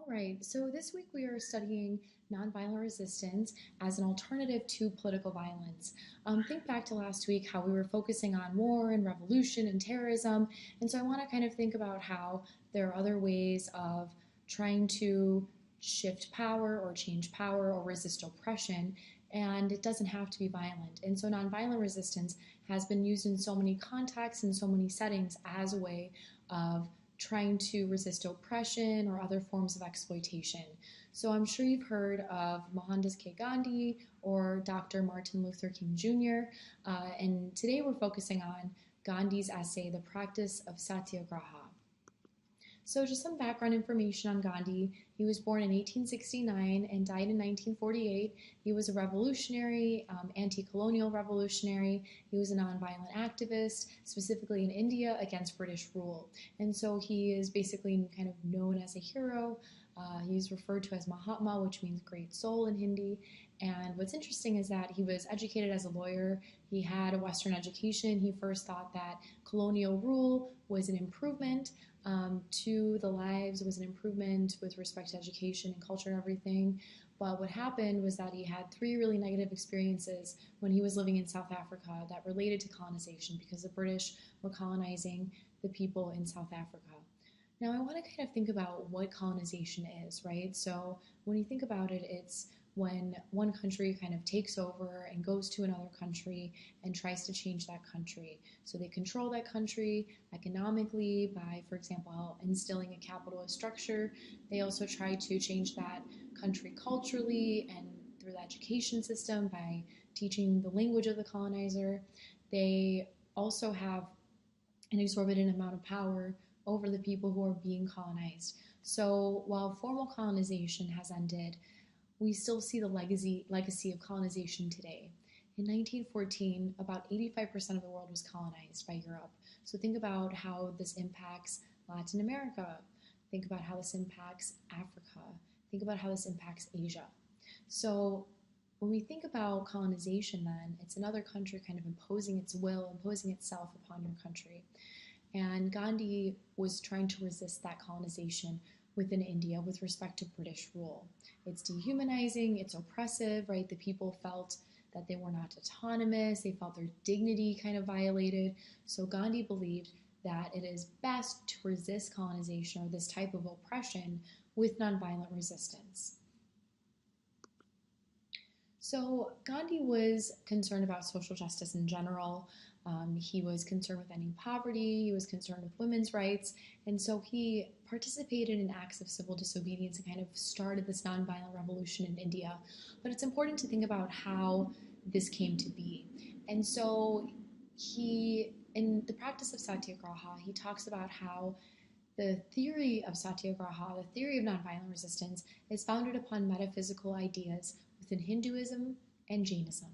right, so this week we are studying nonviolent resistance as an alternative to political violence. Think back to last week how we were focusing on war and revolution and terrorism, and so I want to kind of think about how there are other ways of trying to shift power or change power or resist oppression, and it doesn't have to be violent. And so nonviolent resistance has been used in so many contexts and so many settings as a way of trying to resist oppression or other forms of exploitation. So I'm sure you've heard of Mohandas K. Gandhi or Dr. Martin Luther King Jr. And today we're focusing on Gandhi's essay, The Practice of Satyagraha. So just some background information on Gandhi. He was born in 1869 and died in 1948. He was a revolutionary, anti-colonial revolutionary. He was a nonviolent activist, specifically in India against British rule. And so he is basically kind of known as a hero. He's referred to as Mahatma, which means great soul in Hindi. And what's interesting is that he was educated as a lawyer. He had a Western education. He first thought that colonial rule was an improvement to the lives, was an improvement with respect to education and culture and everything. But what happened was that he had three really negative experiences when he was living in South Africa that related to colonization because the British were colonizing the people in South Africa. Now, I want to kind of think about what colonization is, right? So when you think about it, it's when one country kind of takes over and goes to another country and tries to change that country. So they control that country economically by, for example, instilling a capitalist structure. They also try to change that country culturally and through the education system by teaching the language of the colonizer. They also have an exorbitant amount of power over the people who are being colonized. So while formal colonization has ended, we still see the legacy of colonization today. In 1914, about 85% of the world was colonized by Europe. So think about how this impacts Latin America. Think about how this impacts Africa. Think about how this impacts Asia. So when we think about colonization then, it's another country kind of imposing its will, imposing itself upon your country. And Gandhi was trying to resist that colonization within India with respect to British rule. It's dehumanizing, it's oppressive, right? The people felt that they were not autonomous, they felt their dignity kind of violated. So Gandhi believed that it is best to resist colonization or this type of oppression with nonviolent resistance. So Gandhi was concerned about social justice in general. He was concerned with ending poverty, he was concerned with women's rights, and so he participated in acts of civil disobedience and kind of started this nonviolent revolution in India. But it's important to think about how this came to be. And so he, in the practice of Satyagraha, he talks about how the theory of Satyagraha, the theory of nonviolent resistance, is founded upon metaphysical ideas within Hinduism and Jainism.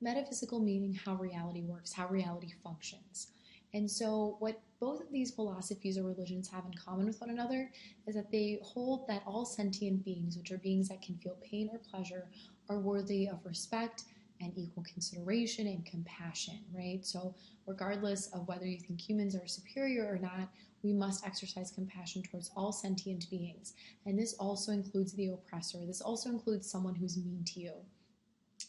Metaphysical meaning how reality works, how reality functions. And so what both of these philosophies or religions have in common with one another is that they hold that all sentient beings, which are beings that can feel pain or pleasure, are worthy of respect and equal consideration and compassion, right? So regardless of whether you think humans are superior or not, we must exercise compassion towards all sentient beings. And this also includes the oppressor. This also includes someone who's mean to you.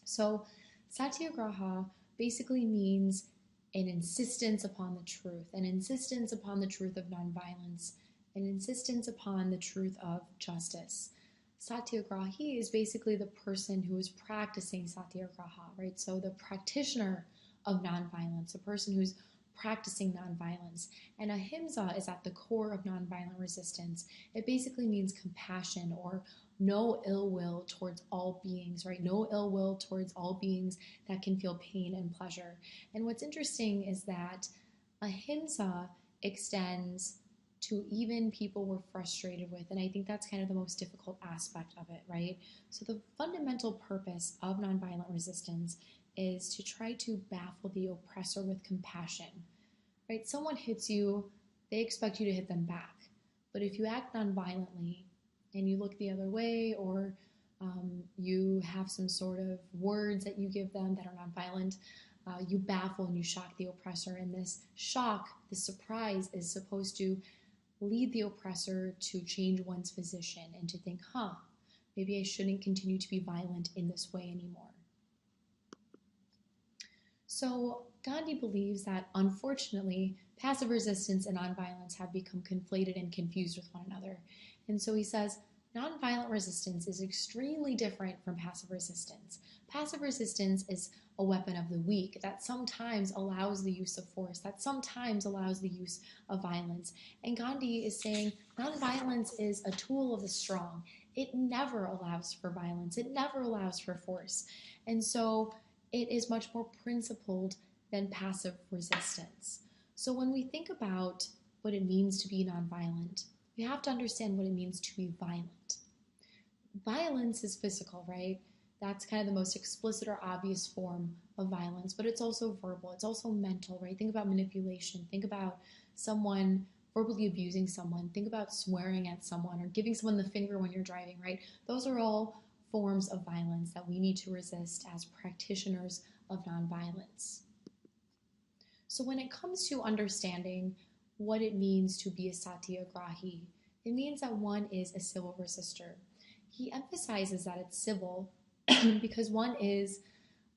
So Satyagraha basically means an insistence upon the truth, an insistence upon the truth of nonviolence, an insistence upon the truth of justice. Satyagrahi is basically the person who is practicing Satyagraha, right? So the practitioner of nonviolence, a person who's practicing nonviolence. And ahimsa is at the core of nonviolent resistance. It basically means compassion or no ill will towards all beings, right? No ill will towards all beings that can feel pain and pleasure. And what's interesting is that ahimsa extends to even people we're frustrated with. And I think that's kind of the most difficult aspect of it, right? So the fundamental purpose of nonviolent resistance is to try to baffle the oppressor with compassion, right? Someone hits you, they expect you to hit them back. But if you act nonviolently and you look the other way, or you have some sort of words that you give them that are nonviolent, you baffle and you shock the oppressor. And this shock, this surprise is supposed to lead the oppressor to change one's position and to think, maybe I shouldn't continue to be violent in this way anymore. So Gandhi believes that, unfortunately, passive resistance and nonviolence have become conflated and confused with one another. And so he says, nonviolent resistance is extremely different from passive resistance. Passive resistance is a weapon of the weak that sometimes allows the use of force, that sometimes allows the use of violence. And Gandhi is saying nonviolence is a tool of the strong. It never allows for violence. It never allows for force. And so it is much more principled than passive resistance. So when we think about what it means to be nonviolent, we have to understand what it means to be violent. Violence is physical, right? That's kind of the most explicit or obvious form of violence, but it's also verbal. It's also mental, right? Think about manipulation. Think about someone verbally abusing someone. Think about swearing at someone or giving someone the finger when you're driving, right? Those are all forms of violence that we need to resist as practitioners of nonviolence. So when it comes to understanding what it means to be a Satyagrahi, it means that one is a civil resistor. He emphasizes that it's civil because one is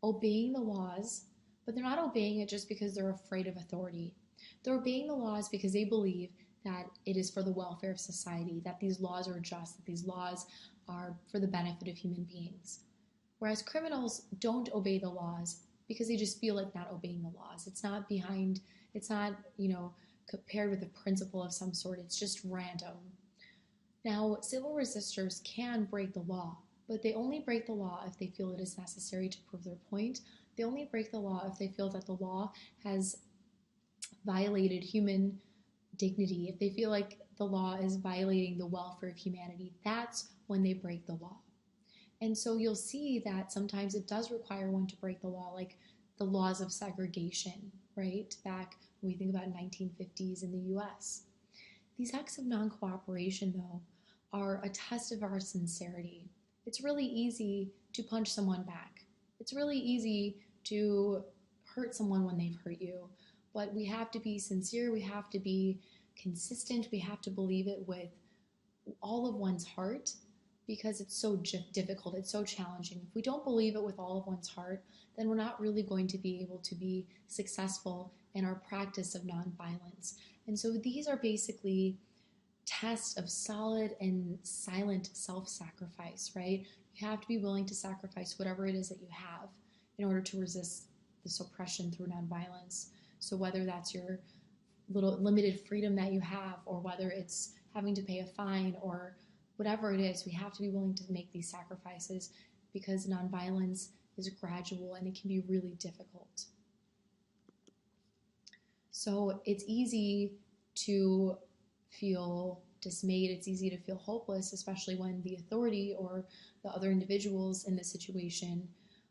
obeying the laws, but they're not obeying it just because they're afraid of authority. They're obeying the laws because they believe that it is for the welfare of society, that these laws are just, that these laws are for the benefit of human beings. Whereas criminals don't obey the laws because they just feel like not obeying the laws. It's not compared with a principle of some sort. It's just random. Now, civil resistors can break the law, but they only break the law if they feel it is necessary to prove their point. They only break the law if they feel that the law has violated human dignity, if they feel like the law is violating the welfare of humanity. That's when they break the law. And so you'll see that sometimes it does require one to break the law, like the laws of segregation, right? Back when we think about 1950s in the US. These acts of non-cooperation, though, are a test of our sincerity. It's really easy to punch someone back. It's really easy to hurt someone when they've hurt you. But we have to be sincere, we have to be consistent, we have to believe it with all of one's heart, because it's so difficult, it's so challenging. If we don't believe it with all of one's heart, then we're not really going to be able to be successful in our practice of nonviolence. And so these are basically tests of solid and silent self-sacrifice, right? You have to be willing to sacrifice whatever it is that you have in order to resist this oppression through nonviolence. So whether that's your little limited freedom that you have, or whether it's having to pay a fine, or whatever it is, we have to be willing to make these sacrifices, because nonviolence is gradual and it can be really difficult. So it's easy to feel dismayed, it's easy to feel hopeless, especially when the authority or the other individuals in the situation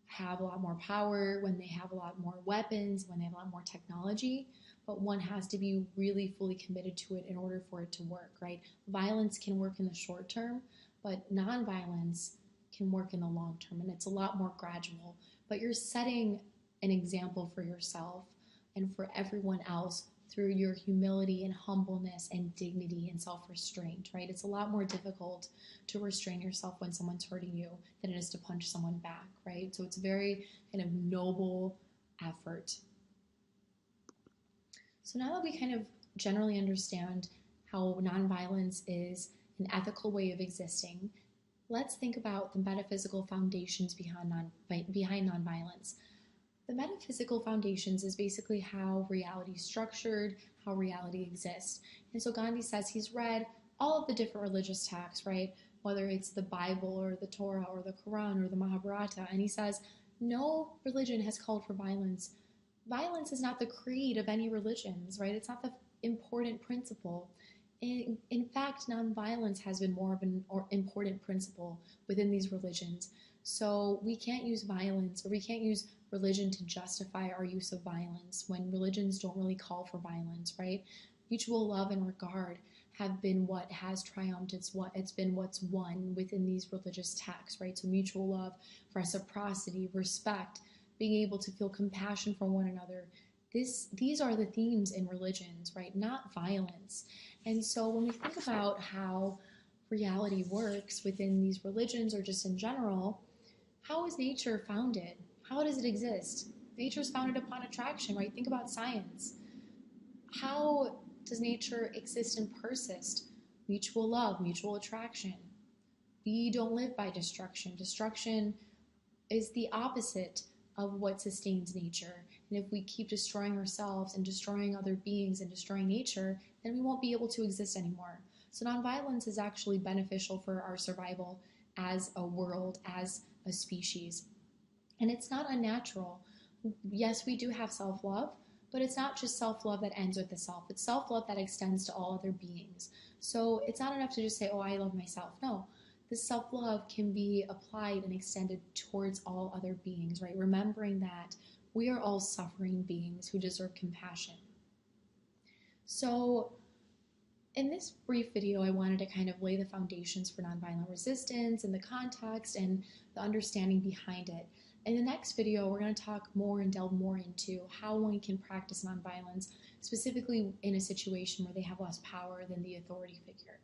have a lot more power, when they have a lot more weapons, when they have a lot more technology. But one has to be really fully committed to it in order for it to work, right? Violence can work in the short term, but nonviolence can work in the long term, and it's a lot more gradual. But you're setting an example for yourself and for everyone else through your humility and humbleness and dignity and self-restraint, right? It's a lot more difficult to restrain yourself when someone's hurting you than it is to punch someone back, right? So it's a very kind of noble effort. So now that we kind of generally understand how nonviolence is an ethical way of existing, let's think about the metaphysical foundations behind nonviolence. The metaphysical foundations is basically how reality is structured, how reality exists. And so Gandhi says he's read all of the different religious texts, right? Whether it's the Bible or the Torah or the Quran or the Mahabharata, and he says no religion has called for violence. Violence is not the creed of any religions, right? It's not the important principle. In fact, nonviolence has been more of an important principle within these religions. So we can't use violence, or we can't use religion to justify our use of violence when religions don't really call for violence, right? Mutual love and regard have been what has triumphed. It's been what's won within these religious texts, right? So mutual love, reciprocity, respect, being able to feel compassion for one another. These are the themes in religions, right? Not violence. And so when we think about how reality works within these religions or just in general, how is nature founded? How does it exist? Nature is founded upon attraction, right? Think about science. How does nature exist and persist? Mutual love, mutual attraction. We don't live by destruction. Destruction is the opposite of what sustains nature. And if we keep destroying ourselves and destroying other beings and destroying nature, then we won't be able to exist anymore. So nonviolence is actually beneficial for our survival as a world, as a species. And it's not unnatural. Yes, we do have self-love, but it's not just self-love that ends with the self. It's self-love that extends to all other beings. So it's not enough to just say, oh, I love myself. No, this self-love can be applied and extended towards all other beings, right? Remembering that we are all suffering beings who deserve compassion. So in this brief video, I wanted to kind of lay the foundations for nonviolent resistance and the context and the understanding behind it. In the next video, we're going to talk more and delve more into how one can practice nonviolence, specifically in a situation where they have less power than the authority figure.